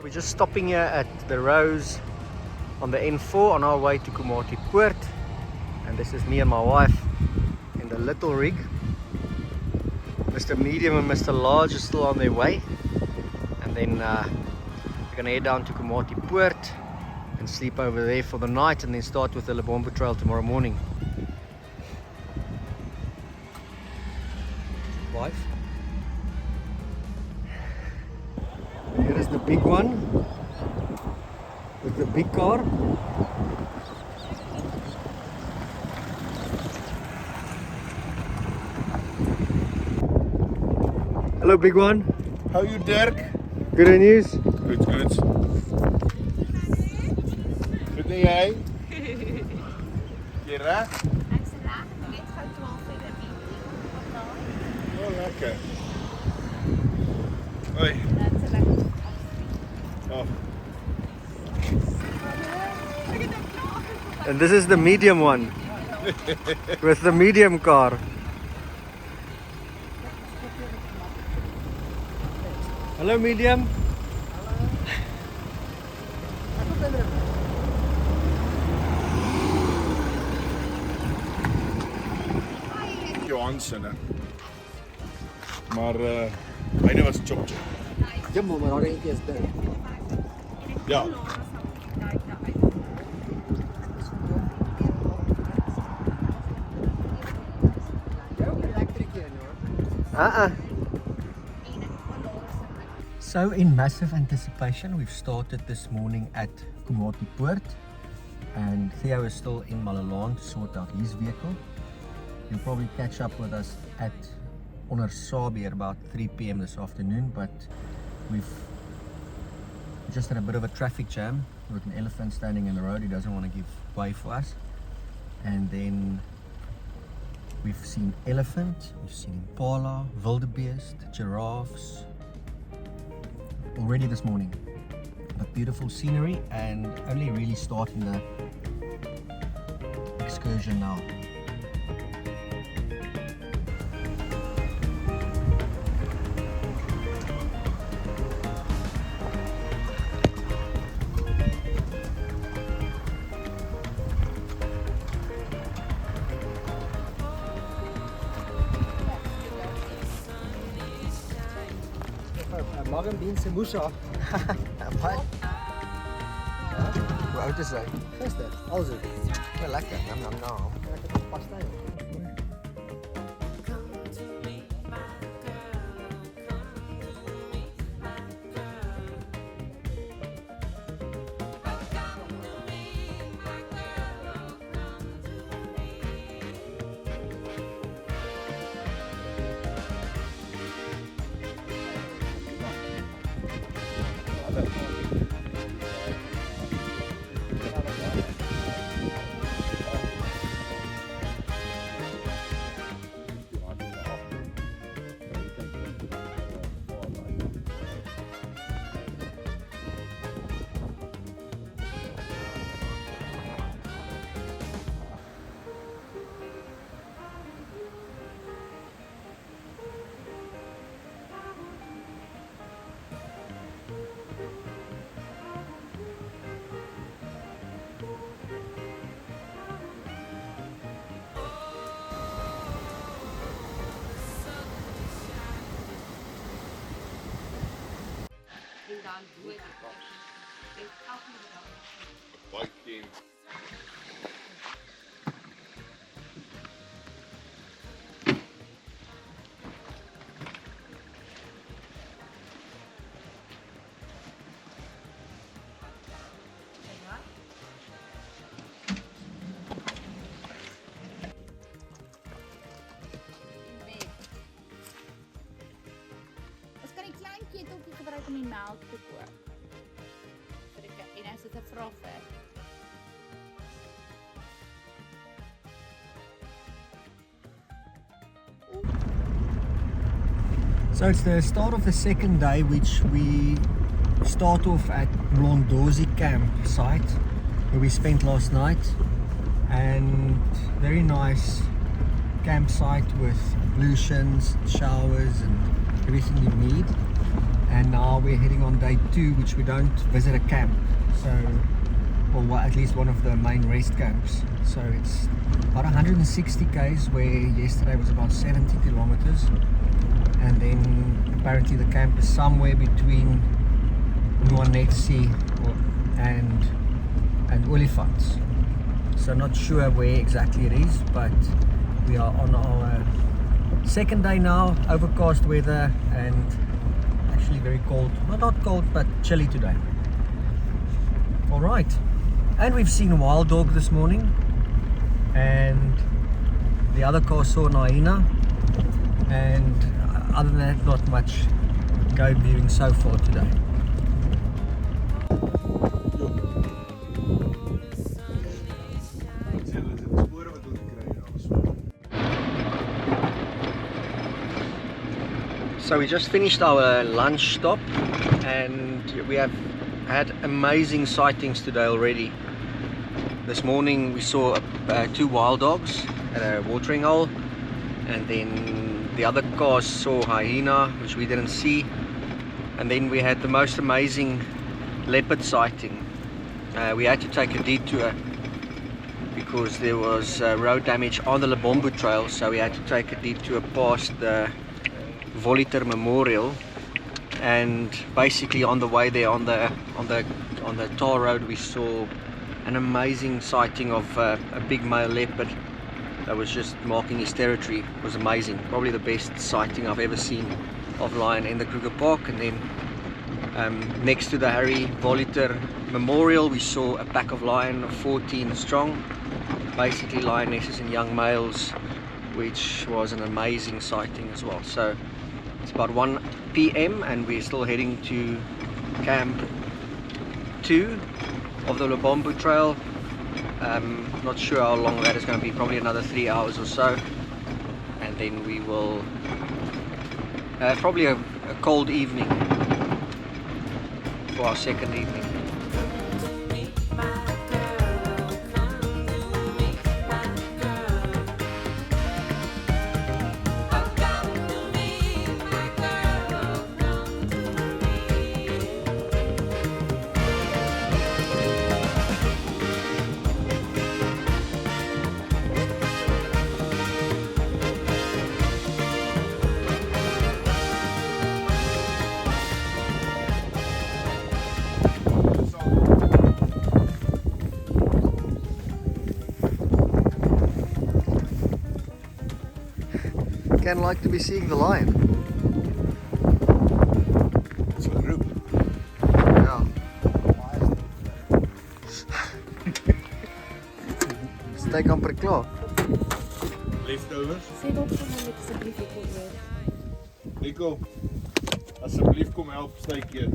We're just stopping here at the Rose on the N4 on our way to Komati Poort, and this is me and my wife in the little rig. Mr. Medium and Mr. Large are still on their way, and then we're gonna head down to Komati Poort and sleep over there for the night, and then start with the Lebombo Trail tomorrow morning. Wife. Here is the big one with the big car. Hello, big one. How you, Dirk? Good news? Good, good. Goed en jij? Je raar? Hij is laag, net gaat 12 verder in. Oh, lekker. Hoi. Dat is lekker. Oh. And this is the medium one with the medium car. Hello, medium. Johansen, hè. Maar mijne was chop chop. Jumbo, maar daar is dit. Ja. So in massive anticipation, we've started this morning at Komati Poort, and Theo is still in Malalaan to sort out his vehicle. You'll probably catch up with us at Sabi at about 3 p.m. this afternoon, but we've just had a bit of a traffic jam with an elephant standing in the road. He doesn't want to give way for us. And then we've seen elephant, we've seen impala, wildebeest, giraffes already this morning. But beautiful scenery, and only really starting the excursion now. Morgen dienst in Musha. Wat? Hoe oud is hy? Gister, alles het. Ja, lekker. Nam nam nam. Lekker tot pastei. Bike game. Ons kan die klein keteltjie gebruik om die melk te kook. En as dit 'n vragger. So it's the start of the second day, which we start off at Mlondozi Camp site where we spent last night, and very nice campsite with ablutions, showers and everything you need. and now we're heading on day 2, which we don't visit a camp, so, or at least one of the main rest camps. So it's about 160 k's, where yesterday was about 70 kilometers, and then apparently the camp is somewhere between Mlondozi and Olifants. So not sure where exactly it is, but we are on our second day now. Overcast weather and actually very cold. Well, not cold, but chilly today. All right, and we've seen a wild dog this morning, and the other car saw an hyena, and other than that, not much game viewing so far today. So we just finished our lunch stop, and we have had amazing sightings today already. This morning we saw 2 wild dogs at a watering hole, and then the other cars saw hyena, which we didn't see, and then we had the most amazing leopard sighting. We had to take a detour because there was road damage on the Lebombo Trail, so we had to take a detour past the Voliter Memorial, and basically on the way there on the tar road we saw an amazing sighting of a big male leopard that was just marking his territory. It was amazing, probably the best sighting I've ever seen of lion in the Kruger Park. And then next to the Harry Voliter Memorial we saw a pack of lion of 14 strong, basically lionesses and young males, which was an amazing sighting as well. So it's about 1 p.m. and we're still heading to camp 2 of the Lebombo Trail. Not sure how long that is going to be, probably another 3 hours or so, and then we will probably a cold evening for our second evening. Can like to be seeing the lion. It's a group. Ja. Steek amper klaar. Leftovers. Sê op vir my asseblief ek wil hoor. Nico, asseblief kom help steek eet.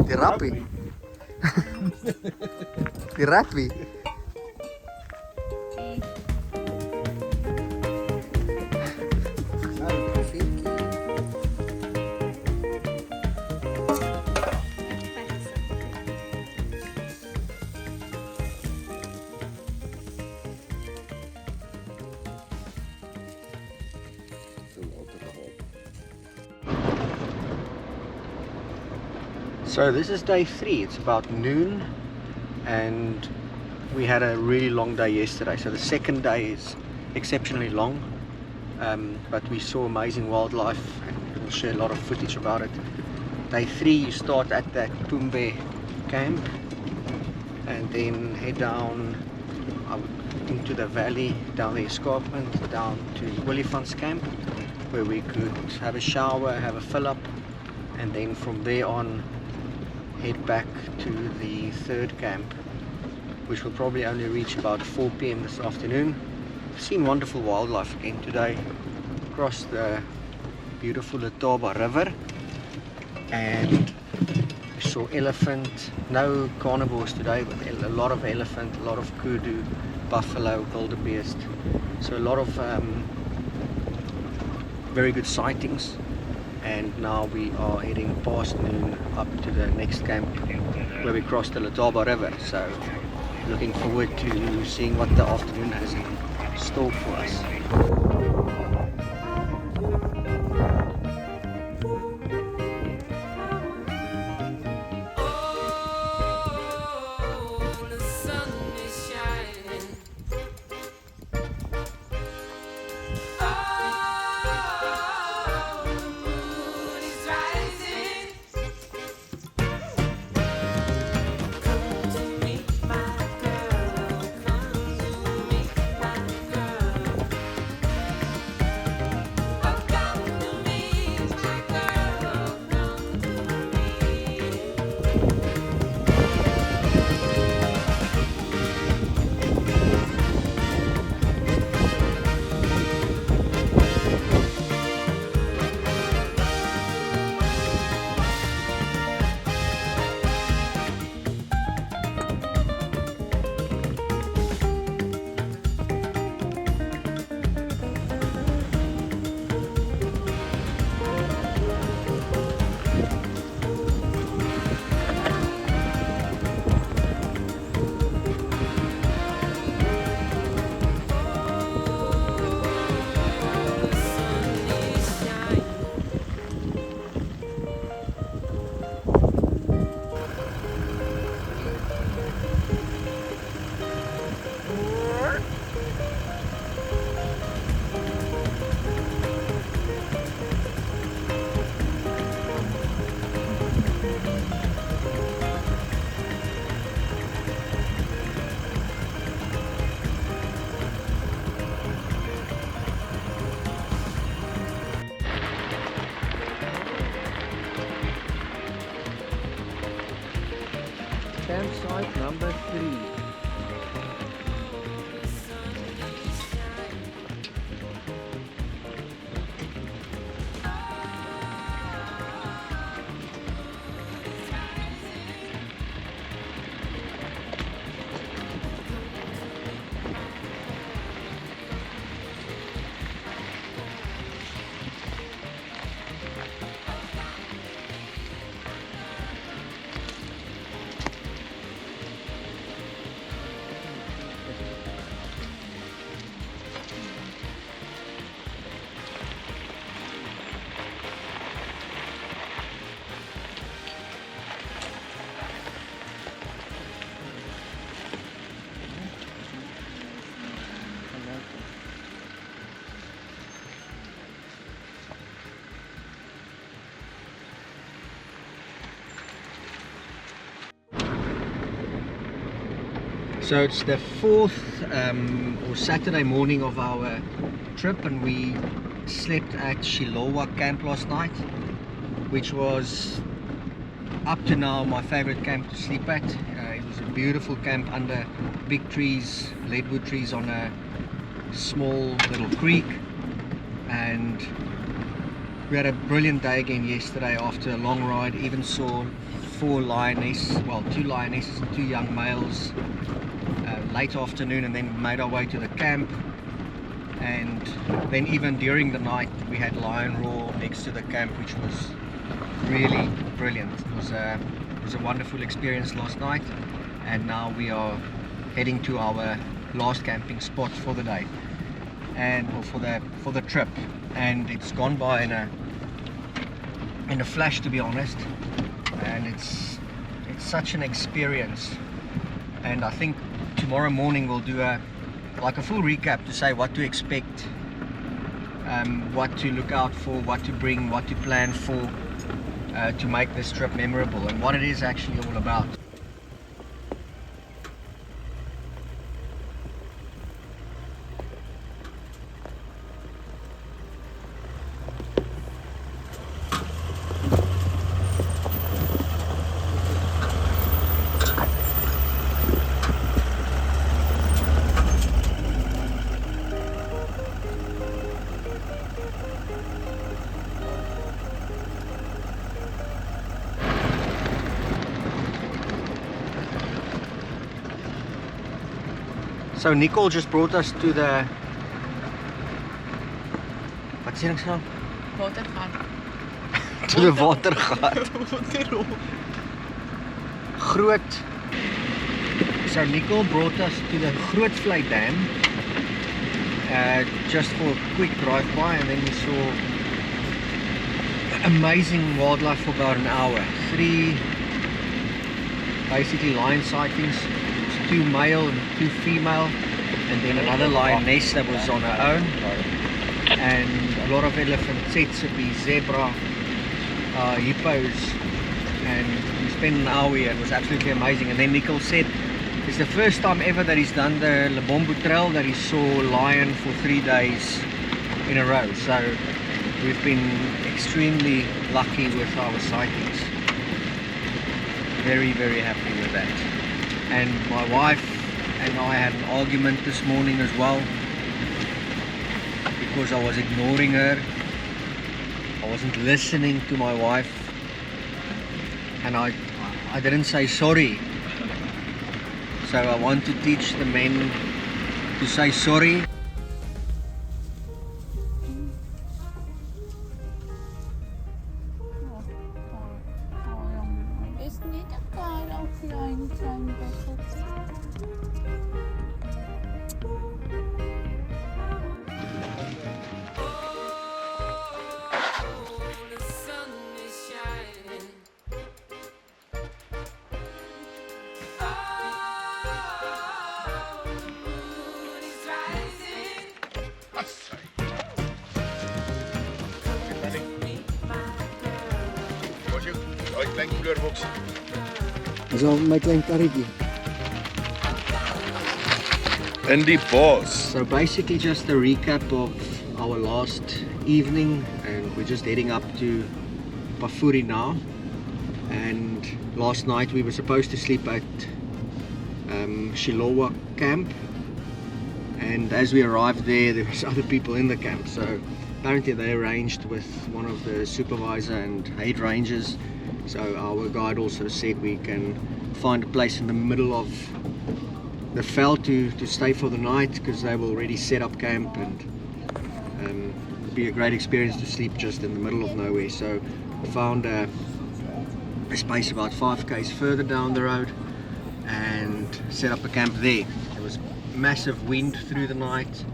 Die rappie. Die rappie. So this is day 3, it's about noon, and we had a really long day yesterday. So the second day is exceptionally long, but we saw amazing wildlife and we'll share a lot of footage about it. Day 3 you start at that Pumbe Camp and then head down into the valley, down the escarpment, down to Olifants Camp, where we could have a shower, have a fill up, and then from there on head back to the 3rd camp, which will probably only reach about 4 p.m. this afternoon. We've seen wonderful wildlife again today, across the beautiful Letaba River, and we saw elephant, no carnivores today, but a lot of elephant, a lot of kudu, buffalo, wildebeest, so a lot of very good sightings. And now we are heading past noon up to the next camp where we cross the Letaba River. So looking forward to seeing what the afternoon has in store for us. Campsite number 3. So it's the 4th or Saturday morning of our trip, and we slept at Shilowa camp last night, which was up to now my favorite camp to sleep at. It was a beautiful camp under big trees, leadwood trees on a small little creek, and we had a brilliant day again yesterday after a long ride. Even saw 4 lionesses, well 2 lionesses and 2 young males late afternoon, and then made our way to the camp. And then even during the night we had lion roar next to the camp, which was really brilliant. It was a wonderful experience last night, and now we are heading to our last camping spot for the day, and for the trip. And it's gone by in a flash, to be honest, and it's such an experience. And I think tomorrow morning we'll do a full recap to say what to expect, what to look out for, what to bring, what to plan for, to make this trip memorable, and what it is actually all about. So Nicole just brought us to the, wat sê ek nou? Watergat. To the watergat. Groot So Nicole brought us to the Grootvlei Dam just for a quick drive-by, and then we saw amazing wildlife for about an hour. 3 basically lion sightings, 2 male and 2 female, and then another lioness that was on her own, and a lot of elephant, tsetse, zebra, hippos, and we spent an hour here. It was absolutely amazing. And then Nicole said it's the first time ever that he's done the Lebombo Trail that he saw lion for 3 days in a row. So we've been extremely lucky with our sightings. Very, very happy with that. And my wife and I had an argument this morning as well, because I was ignoring her. I wasn't listening to my wife, and I didn't say sorry. So I want to teach the men to say sorry. Is niet een kaal of klein buffels. So my klein karretjie. In die bos. So basically just a recap of our last evening, and we're just heading up to Poort now. And last night we were supposed to sleep at Shilowa camp, and as we arrived there was other people in the camp, so apparently they arranged with one of the supervisor and aid rangers. So our guide also said we can find a place in the middle of the veld to stay for the night, because they've already set up camp, and it'll be a great experience to sleep just in the middle of nowhere. So we found a space about 5 k's further down the road and set up a camp there. There was massive wind through the night,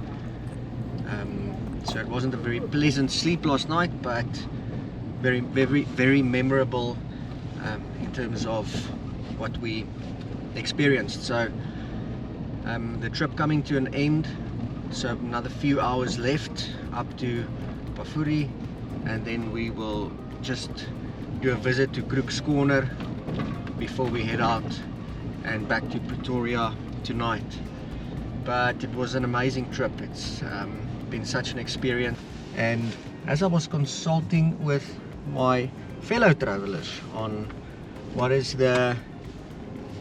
so it wasn't a very pleasant sleep last night, but very, very, very memorable in terms of what we experienced. So the trip coming to an end, so another few hours left up to Poort, and then we will just do a visit to Kruger's Corner before we head out and back to Pretoria tonight. But it was an amazing trip. It's been such an experience, and as I was consulting with my fellow travelers on what is the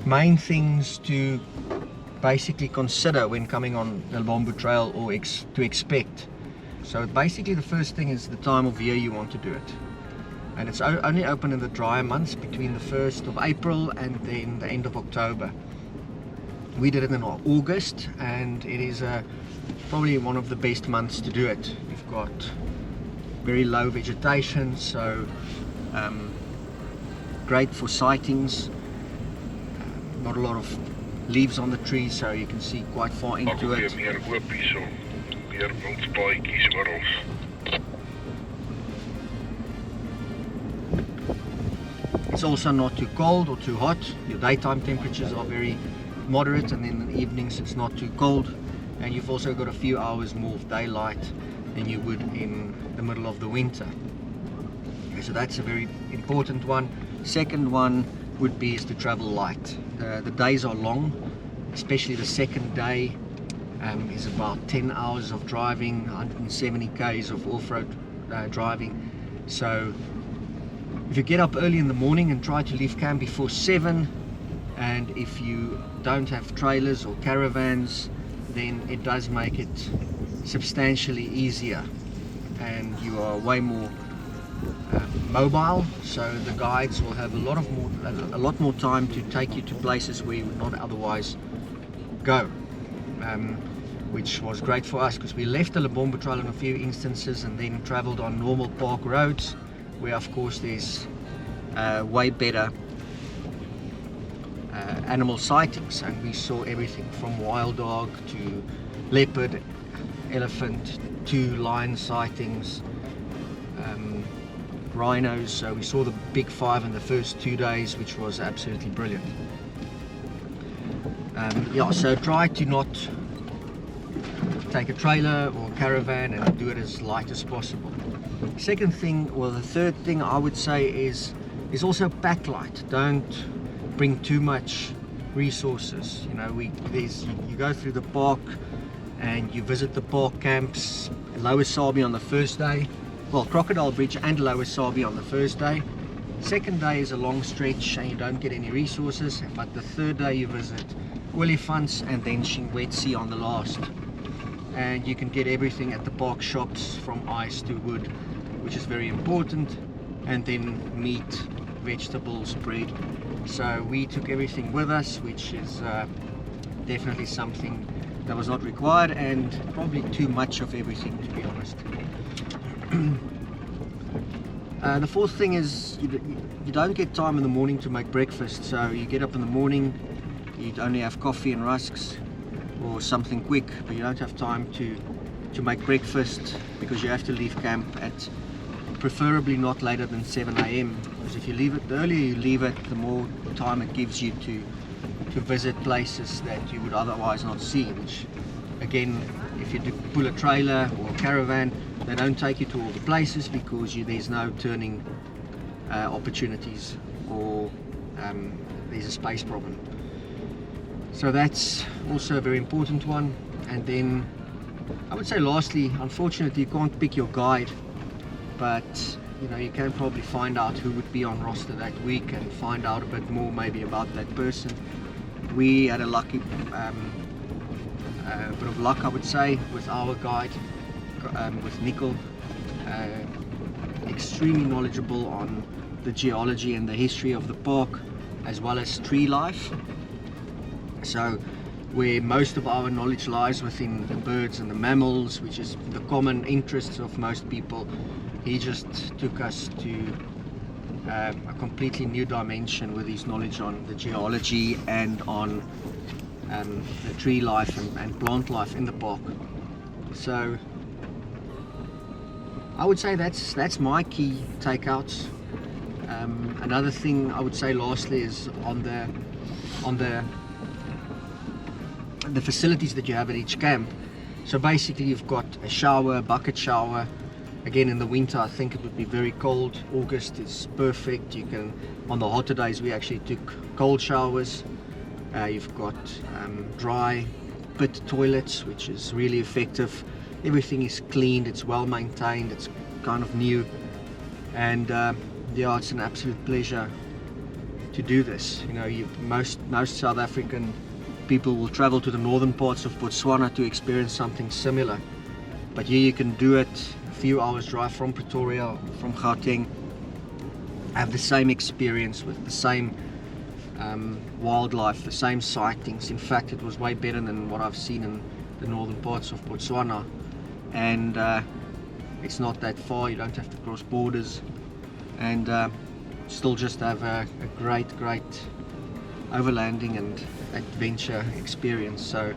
main things to basically consider when coming on the Lebombo Trail, or to expect. So basically the first thing is the time of year you want to do it, and it's only open in the drier months between the 1st of April and then the end of October. We did it in August, and it is probably one of the best months to do it. You've got very low vegetation, so great for sightings. Not a lot of leaves on the trees, so you can see quite far into it. It's also not too cold or too hot. Your daytime temperatures are very moderate, and then in the evenings it's not too cold, and you've also got a few hours more of daylight than you would in the middle of the winter. Okay, so that's a very important one. Second one would be is to travel light. The days are long, especially the second day is about 10 hours of driving, 170 k's of off-road driving. So if you get up early in the morning and try to leave camp before 7, and if you don't have trailers or caravans, then it does make it substantially easier, and you are way more mobile, so the guides will have a lot more time to take you to places where you would not otherwise go, which was great for us, because we left the Lebombo Trail in a few instances and then traveled on normal park roads, where of course there's way better animal sightings, and we saw everything from wild dog to leopard, elephant, to lion sightings, rhinos. So we saw the big five in the first 2 days, which was absolutely brilliant. Yeah, so try to not take a trailer or caravan and do it as light as possible. Second thing, or the third thing I would say is also pack light. Don't bring too much resources. You know, you go through the park and you visit the park camps, Lower Sabi on the first day, well, Crocodile Bridge and Lower Sabi on the first day. Second day is a long stretch and you don't get any resources, but the third day you visit Olifants and then Shingwetsi on the last. And you can get everything at the park shops, from ice to wood, which is very important, and then meat, vegetables, bread. So we took everything with us, which is definitely something that was not required, and probably too much of everything, to be honest. The fourth thing is you don't get time in the morning to make breakfast. So you get up in the morning, you'd only have coffee and rusks or something quick, but you don't have time to make breakfast, because you have to leave camp at preferably not later than 7 a.m. because if you leave it, the earlier you leave it, the more time it gives you to visit places that you would otherwise not see, which again, if you pull a trailer or a caravan, they don't take you to all the places because there's no turning opportunities, or there's a space problem. So that's also a very important one. And then I would say lastly, unfortunately you can't pick your guide, but you know, you can probably find out who would be on roster that week and find out a bit more maybe about that person. We had a lucky bit of luck, I would say, with our guide, with Nickel, extremely knowledgeable on the geology and the history of the park, as well as tree life. So where most of our knowledge lies within the birds and the mammals, which is the common interests of most people, he just took us to a completely new dimension with his knowledge on the geology and on the tree life and plant life in the park. So I would say that's my key takeouts. Another thing I would say lastly is on the facilities that you have at each camp. So basically you've got a shower, a bucket shower. Again, in the winter I think it would be very cold. August is perfect. You can, on the hotter days we actually took cold showers. You've got dry pit toilets, which is really effective. Everything is cleaned, it's well maintained, it's kind of new, and yeah, it's an absolute pleasure to do this. You know, most South African people will travel to the northern parts of Botswana to experience something similar, but here you can do it a few hours drive from Pretoria or from Gauteng, have the same experience with the same wildlife, the same sightings. In fact, it was way better than what I've seen in the northern parts of Botswana, and it's not that far, you don't have to cross borders, and still just have a great overlanding and adventure experience. So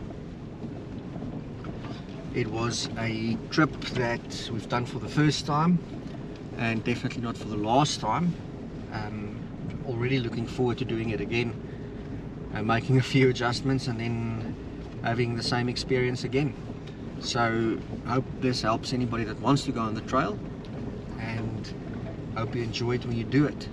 it was a trip that we've done for the first time, and definitely not for the last time. Already looking forward to doing it again, making a few adjustments and then having the same experience again. So I hope this helps anybody that wants to go on the trail, and hope you enjoy it when you do it.